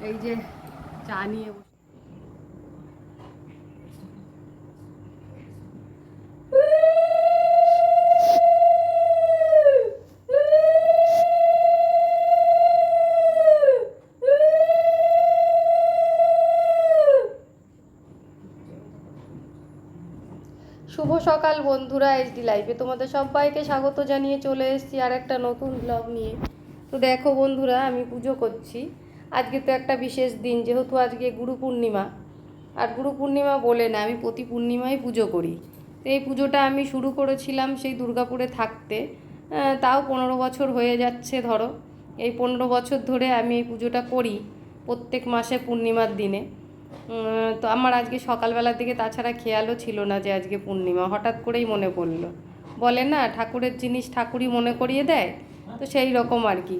এই যে চা নিয়ে শুভ সকাল বন্ধুরা, এইচডি লাইফে তোমাদের সবাইকে স্বাগত জানিয়ে চলে এসেছি আর একটা নতুন ব্লগ নিয়ে। তো দেখো বন্ধুরা, আমি পুজো করছি। আজকে তো একটা বিশেষ দিন, যেহেতু আজকে গুরু পূর্ণিমা। আর গুরু পূর্ণিমা বলে না, আমি প্রতি পূর্ণিমায় পুজো করি। তো এই পুজোটা আমি শুরু করেছিলাম সেই দুর্গাপুরে থাকতে। তাও 15 বছর হয়ে যাচ্ছে ধরো। এই 15 বছর ধরে আমি এই পুজোটা করি প্রত্যেক মাসে পূর্ণিমার দিনে। তো আমার আজকে সকালবেলার দিকে তাছাড়া খেয়ালও ছিল না যে আজকে পূর্ণিমা, হঠাৎ করেই মনে পড়লো। বলে না, ঠাকুরের জিনিস ঠাকুরই মনে করিয়ে দেয়, তো সেই রকম আর কি।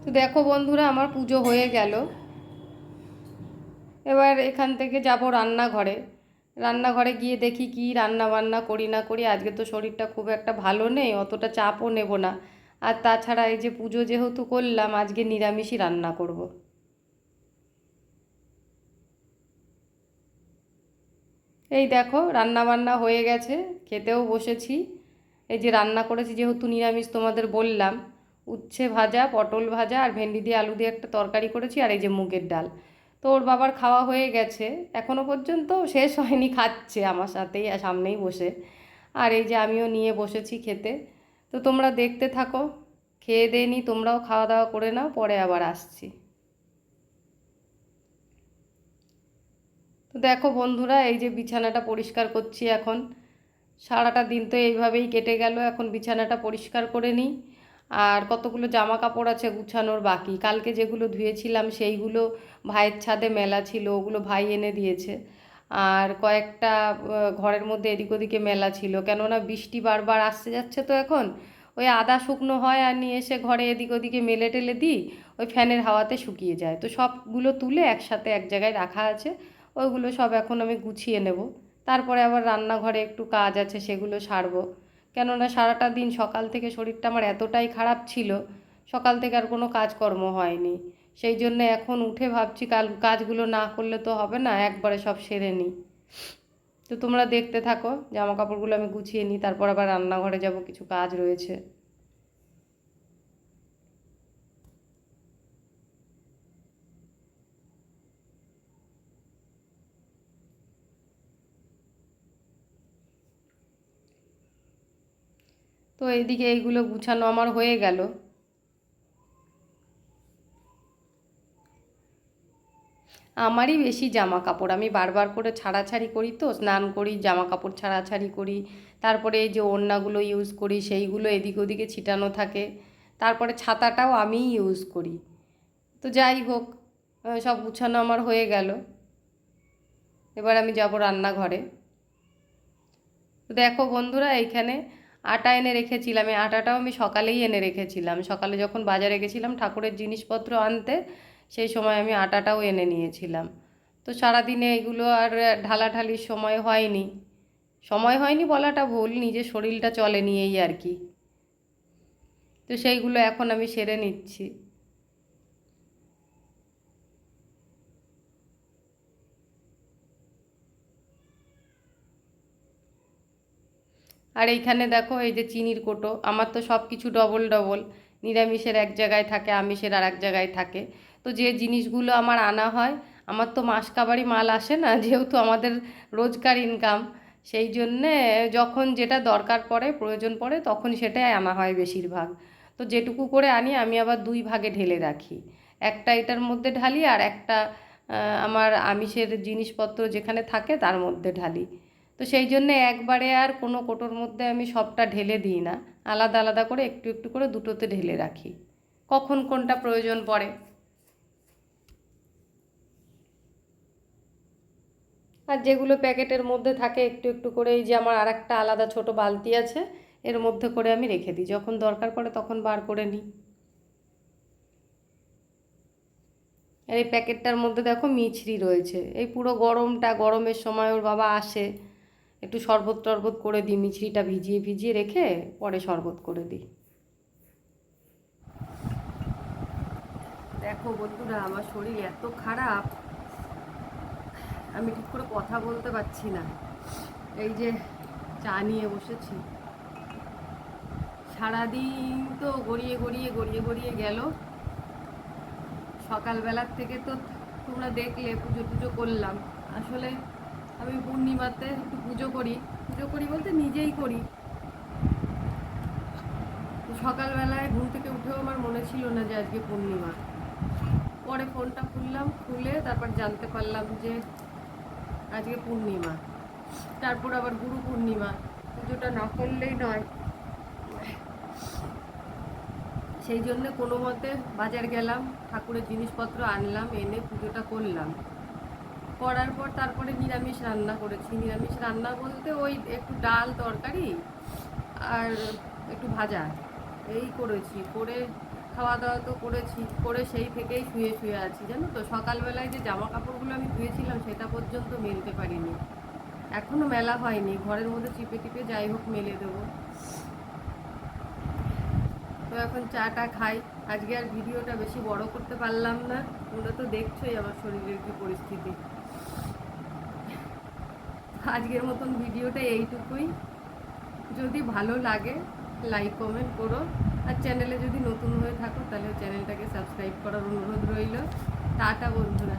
তো দেখো বন্ধুরা, আমার পুজো হয়ে গেল। এবার এখান থেকে যাব রান্নাঘরে। রান্নাঘরে গিয়ে দেখি কি রান্না বান্না করি না করি। আজকে তো শরীরটা খুব একটা ভালো নেই, অতটা চাপও নেব না। আর তাছাড়া এই যে পুজো যেহেতু করলাম, আজকে নিরামিষই রান্না করব। এই দেখো রান্না বান্না হয়ে গেছে, খেতেও বসেছি। এই যে রান্না করেছি যেহেতু নিরামিষ, তোমাদের বললাম, উচ্ছে ভাজা, পটল ভাজা আর ভেন্ডি দিয়ে আলু দিয়ে একটা তরকারি করেছি, আর এই যে মুগের ডাল। তো ওর বাবার খাওয়া হয়ে গেছে, এখনও পর্যন্ত শেষ হয়নি, খাচ্ছে আমার সাথেই সামনেই বসে। আর এই যে আমিও নিয়ে বসেছি খেতে। তো তোমরা দেখতে থাকো, খেয়ে দিয়ে নি, তোমরাও খাওয়া দাওয়া করে নাও, পরে আবার আসছি। তো দেখো বন্ধুরা, এই যে বিছানাটা পরিষ্কার করছি এখন। সারাটা দিন তো এইভাবেই কেটে গেল, এখন বিছানাটা পরিষ্কার করে নিই। আর কতগুলো জামা কাপড় আছে গুছানোর বাকি, কালকে যেগুলো ধুয়েছিলাম সেইগুলো ভাইয়ের ছাদে মেলা ছিল, ওগুলো ভাই এনে দিয়েছে। আর কয়েকটা ঘরের মধ্যে এদিক ওদিকে মেলা ছিল, কেননা বৃষ্টি বারবার আসছে যাচ্ছে তো এখন। ওই আদা শুকনো হয় আর নিয়ে এসে ঘরে এদিক ওদিকে মেলে টেলে দিই, ওই ফ্যানের হাওয়াতে শুকিয়ে যায়। তো সবগুলো তুলে একসাথে এক জায়গায় রাখা আছে, ওইগুলো সব এখন আমি গুছিয়ে নেব। তারপরে আবার রান্নাঘরে একটু কাজ আছে, সেগুলো সারবো। কেননা সারাটা দিন সকাল থেকে শরীরটা আমার এতটাই খারাপ ছিল, সকাল থেকে আর কোনো কাজকর্ম হয়নি। সেই জন্য এখন উঠে ভাবছি কাজগুলো না করলে তো হবে না, একবারে সব সেরে নিই। তো তোমরা দেখতে থাকো, জামা কাপড়গুলো আমি গুছিয়ে নিই, তারপর আবার রান্নাঘরে যাব, কিছু কাজ রয়েছে। তো এইদিকে এইগুলো গুছানো আমার হয়ে গেল। আমারই বেশি জামা কাপড়, আমি বারবার করে ছাড়াছাড়ি করি, তো স্নান করি, জামা কাপড় ছাড়াছাড়ি করি। তারপরে এই যে ওড়নাগুলো ইউজ করি, সেইগুলো এদিক ওদিকে ছিটানো থাকে। তারপরে ছাতাটাও আমিই ইউজ করি। তো যাই হোক, সব গুছানো আমার হয়ে গেল। এবার আমি যাব রান্নাঘরে। তো দেখো বন্ধুরা, এইখানে আটা এনে রেখেছিলাম, এই আটাটাও আমি সকালেই এনে রেখেছিলাম। সকালে যখন বাজারে গেছিলাম ঠাকুরের জিনিসপত্র আনতে, সেই সময় আমি আটাটাও এনে নিয়েছিলাম। তো সারাদিনে এগুলো আর ঢালাঢালির সময় হয়নি। সময় হয়নি বলাটা ভুল, নিজের শরীরটা চলেনি এই আর কি। তো সেইগুলো এখন আমি সেরে নিচ্ছি। আর এইখানে দেখো, এই যে চিনির কোটো, আমার তো সব কিছু ডবল ডবল, নিরামিষের এক জায়গায় থাকে, আমিষের আর এক জায়গায় থাকে। তো যে জিনিসগুলো আমার আনা হয়, আমার তো মাসকাবারি মাল আসে না, যেহেতু আমাদের রোজকার ইনকাম, সেই জন্যে যখন যেটা দরকার পড়ে, প্রয়োজন পড়ে, তখন সেটাই আনা হয় বেশিরভাগ। তো যেটুকু করে আনি আমি আবার দুই ভাগে ঢেলে রাখি, একটা এটার মধ্যে ঢালি, আর একটা আমার আমিষের জিনিসপত্র যেখানে থাকে তার মধ্যে ঢালি। তো সেই জন্যে একবারে আর কোনো কোটোর মধ্যে আমি সবটা ঢেলে দিই না, আলাদা আলাদা করে একটু একটু করে দুটোতে ঢেলে রাখি, কখন কোনটা প্রয়োজন পড়ে। আর যেগুলো প্যাকেটের মধ্যে থাকে একটু একটু করে, এই যে আমার আরেকটা আলাদা ছোট বালতি আছে, এর মধ্যে করে আমি রেখে দিই, যখন দরকার পড়ে তখন বার করে নিই। আর এই প্যাকেটটার মধ্যে দেখো মিছরি রয়েছে, এই পুরো গরমের সময় ওর বাবা আসে, একটু শরবত টরবত করে দিই, মিছরিটা ভিজিয়ে ভিজিয়ে রেখে পরে শরবত করে দিই। দেখো বন্ধুরা, আমার শরীর এত খারাপ, আমি ঠিক করে কথা বলতে পারছি না। এই যে চা নিয়ে বসেছি, সারাদিন তো গড়িয়ে গড়িয়ে গড়িয়ে গড়িয়ে গেল। সকালবেলার থেকে তো তোমরা দেখলে পুজো টুজো করলাম। আসলে আমি পূর্ণিমাতে একটু পুজো করি বলতে নিজেই করি। সকালবেলায় ঘুম থেকে উঠেও আমার মনে ছিল না যে আজকে পূর্ণিমা। পরে ফোনটা খুলে তারপর জানতে পারলাম যে আজকে পূর্ণিমা। তারপর আবার গুরু পূর্ণিমা, পুজোটা না করলেই নয়। সেই জন্য কোনো মতে বাজার গেলাম, ঠাকুরের জিনিসপত্র আনলাম, এনে পুজোটা করলাম। করার পর তারপরে নিরামিষ রান্না করেছি। নিরামিষ রান্না বলতে ওই একটু ডাল তরকারি আর একটু ভাজা, এই করেছি। করে খাওয়া দাওয়া তো করেছি, করে সেই থেকেই শুয়ে শুয়ে আছি। জানো তো, সকালবেলায় যে জামা কাপড়গুলো আমি ধুয়েছিলাম সেটা পর্যন্ত মেলতে পারিনি, এখনও মেলা হয়নি। ঘরের মধ্যে চিপে টিপে যাই হোক মেলে দেবো। তো এখন চাটা খাই। আজকে আর ভিডিওটা বেশি বড় করতে পারলাম না, তোমরা তো দেখছোই আমার শরীরের কি পরিস্থিতি। আজকের মতন ভিডিওটা এইটুকুই। যদি ভালো লাগে লাইক কমেন্ট করো, আর চ্যানেলে যদি নতুন হয়ে থাকো তাহলে চ্যানেলটাকে সাবস্ক্রাইব করার অনুরোধ রইল। টাটা বন্ধুরা।